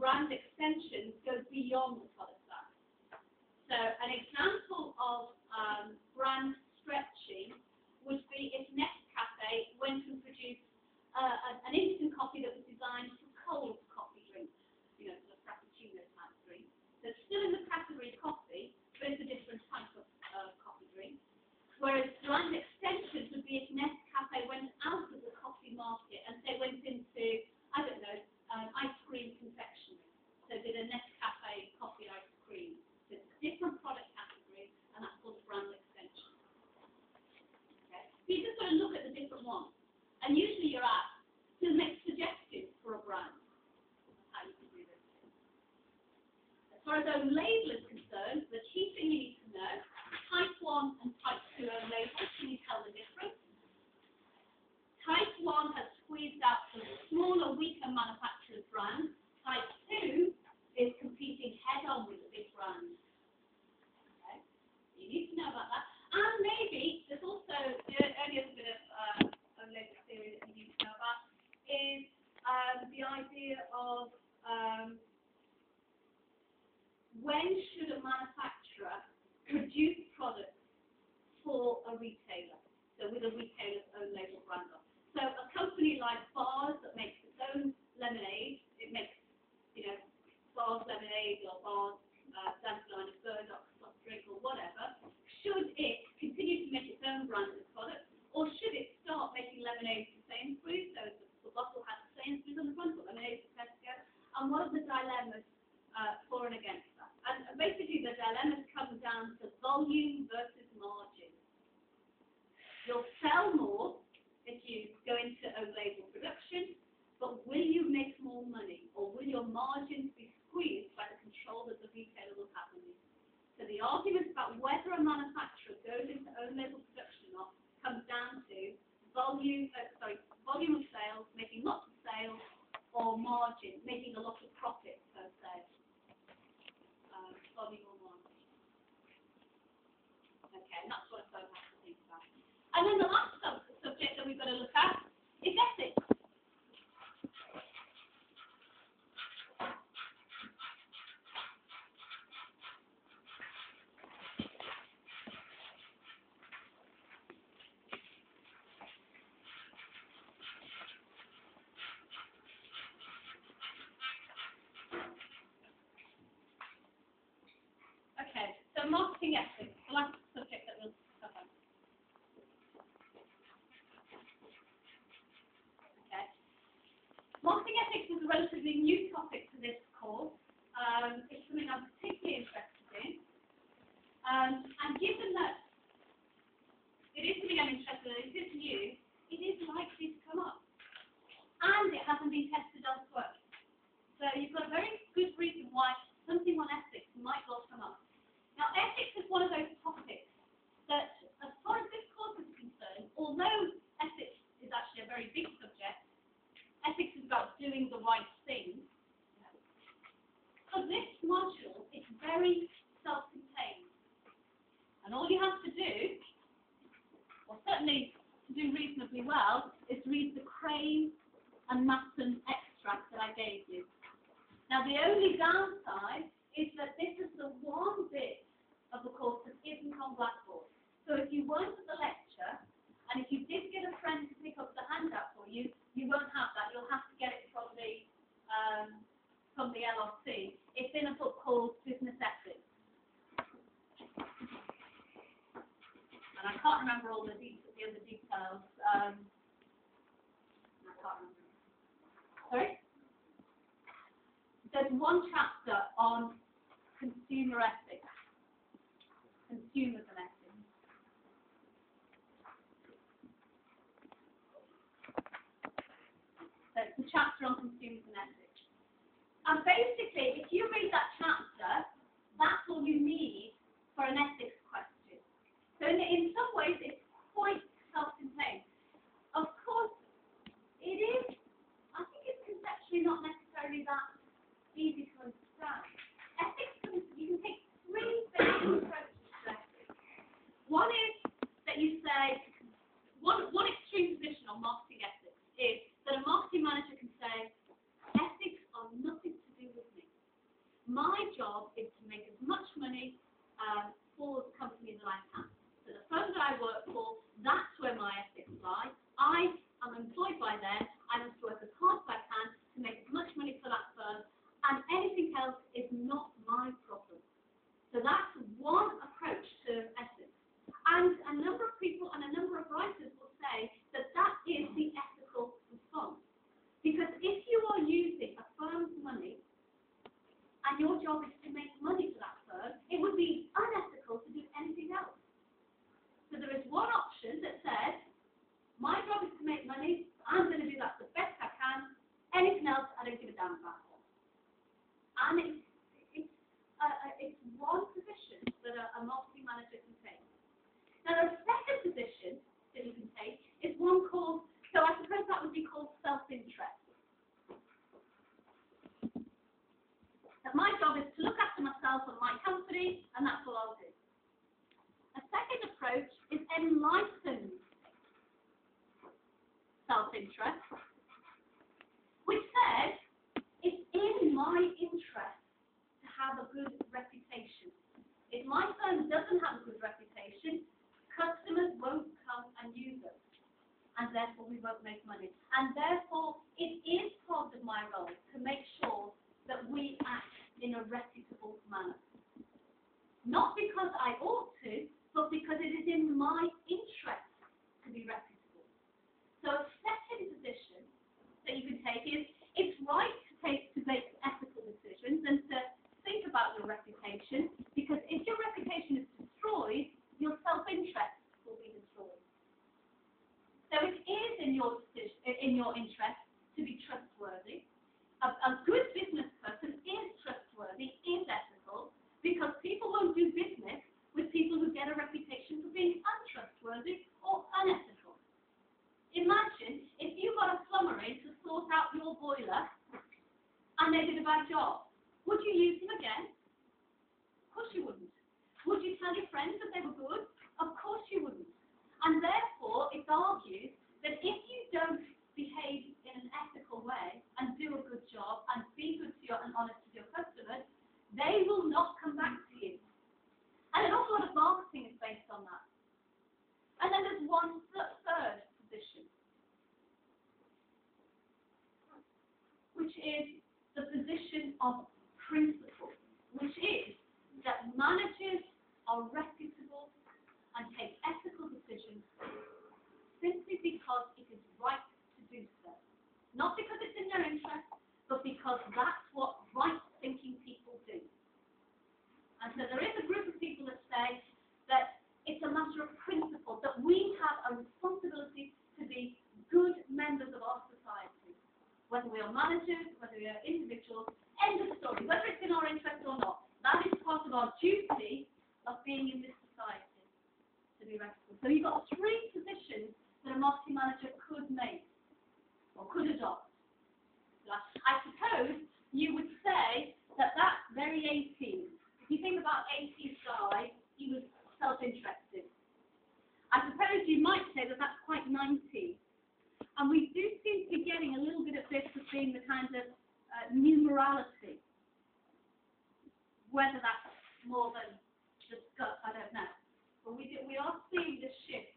brand extensions go beyond the product line. So an example of brand stretching would be if Nescafe went and produced an instant coffee that was designed for cold coffee drinks, you know, the frappuccino type drink. That's still in the category of coffee, but it's a different type of coffee drink. Whereas brand extensions would be if Nescafe went out of the coffee market and say went into, I don't know, ice cream confectionery. So did a Nescafe coffee ice cream. So it's a different product category, and that's called a brand extension. Okay? So you just got to look at the different ones. And usually you're asked to make suggestions for a brand. That's how you can do this. As far as own label is concerned, the key thing you need to know, type 1 and type 2 own labels, can you tell the difference? Type 1 has squeezed out the smaller, weaker manufacturer's brand. Type 2 is competing head-on with the big brands. Okay? You need to know about that. And maybe there's also the only other bit of label theory that you need to know about is the idea of when should a manufacturer produce products for a retailer, so with a retailer's own label brand on. So a company like Bars that makes its own lemonade, it makes, you know, Bars lemonade or Bars dandelion, burdock soft drink or whatever, should it continue to make its own branded product, or should it start making lemonade for Sainsbury's, so the bottle has Sainsbury's on the front, but lemonade for Tesco, and what are the dilemmas for and against that? And basically the dilemmas come down to volume versus margin. You'll sell more if you go into own label production, but will you make more money, or will your margins be squeezed by the control that the retailer will have on you? So the argument about whether a manufacturer goes into own label production or not comes down to volume of sales, making lots of sales, or margin, making a lot of profit per sale. Volume or margin. Okay, and that's what I have to think about. And then the last subject that we've got to look at is ethics. Okay, so marketing ethics, the last subject that we'll cover. Okay. Marketing ethics is a relatively new topic to this course. It's something I'm particularly interested in. And given that it is something I'm interested in, it is new, it is likely to come up. And it hasn't been tested elsewhere. So you've got a very good reason why something on ethics might well come up. Now, ethics is one of those topics that, as far as this course is concerned, although ethics is actually a very big subject, ethics is about doing the right thing. For this module, it's very self-contained. And all you have to do, or certainly to do reasonably well, is read the Crane and Masson extract that I gave you. Now, the only downside is that this is the one bit of the course that isn't on Blackboard. So if you weren't at the lecture, and if you did get a friend to pick up the handout for you, you won't have that. You'll have to get it from the LRC. It's in a book called Business Ethics. And I can't remember all the other details. I can't remember. Sorry? There's one chapter on consumer ethics, consumers and ethics. So it's a chapter on consumers and ethics. And basically, if you read that chapter, that's all you need for an ethics question. So in some ways, it's quite self-contained. Of course, it is, I think it's conceptually not necessarily that easy to understand. Ethics, you can take three basic approaches to ethics. One is that you say, one extreme position on marketing ethics is that a marketing manager can say, ethics are nothing to do with me. my job is to make as much money for the company that I can. So the firm that I work for, that's where my ethics lie. I am employed by them. I must work as hard as I can to make as much money for that firm, and anything else is not my problem. So that's one approach to ethics. And a number of people and a number of writers will say that that is the ethical response. Because if you are using a firm's money and your job is to make money for that firm, it would be unethical to do anything else. So there is one option that says, my job is to make money, I'm going to do that the best I can, anything else I don't give a damn about. And it's one position that a marketing manager can take. Now, the second position that you can take is one called, so I suppose that would be called self-interest. That my job is to look after myself and my company, and that's what I'll do. A second approach is enlightened self-interest, which says it's in my interest to have a good reputation. If my firm doesn't have a good reputation, customers won't come and use us, and therefore we won't make money. And therefore, it is part of my role to make sure that we act in a reputable manner. Not because I ought to, but because it is in my interest to be reputable. So a second position that you can take is, it's right to make ethical decisions and to think about your reputation, because if your reputation is destroyed, your self-interest will be destroyed. So it is in your interest to be trustworthy. A good business person is trustworthy, is ethical, because people won't do business with people who get a reputation for being untrustworthy or unethical. Imagine if you got a plumber in to sort out your boiler and they did a bad job. Would you use him again? Of course you wouldn't. Would you tell your friends that they were good? Of course you wouldn't. And therefore, it's argued that if you don't behave in an ethical way and do a good job and be good to and honest to your customers, they will not come back to you. And an awful lot of marketing is based on that. And then there's one third position, which is the position of principle, which is that managers are reputable and take ethical decisions simply because it is right to do so. Not because it's in their interest, but because that's what right-thinking people do. And so there is a group of people that say that it's a matter of principle, that we have a responsibility to be good members of our society. Whether we are managers, whether we are individuals, end of story. Whether it's in our interest or not, that is part of our duty of being in this society, to be reputable. So you've got three positions that a marketing manager could make, or could adopt. I suppose you would say that that's very 80s. If you think about 80s guy, he was self-interested. I suppose you might say that that's quite 90s. And we do seem to be getting a little bit of this as being the kind of new morality. Whether that's more than just gut, I don't know. But we are seeing this shift.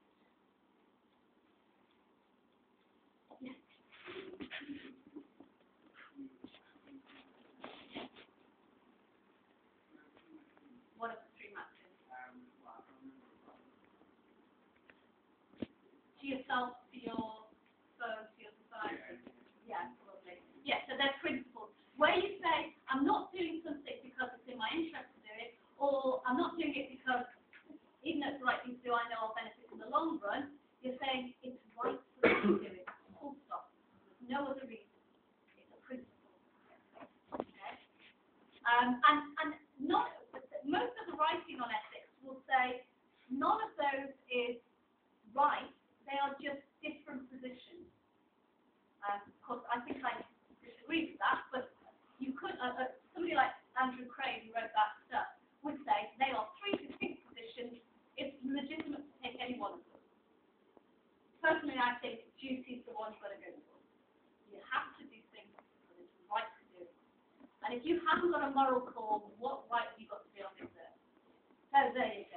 Yes. What are the three matches? To yourself, to your firm, to your society. Yeah, probably. Yeah, so they're principles. Where you say, I'm not doing something because it's in my interest to do it, or I'm not doing it because, even though it's the right thing to do, I know I'll benefit in the long run, you're saying it's right for me to do it. Full stop. There's no other reason. It's a principle. Okay? And not, most of the writing on ethics will say none of those is right, they are just different positions. Of course, I think I disagree with that, but you could, somebody like Andrew Crane, who wrote that stuff, would say they are three distinct positions. It's legitimate to take any one of them. Personally, I think duty is the one you've got to go for. You have to do things because it's right to do it. And And if you haven't got a moral core, what right have you got to be on this earth? So there you go.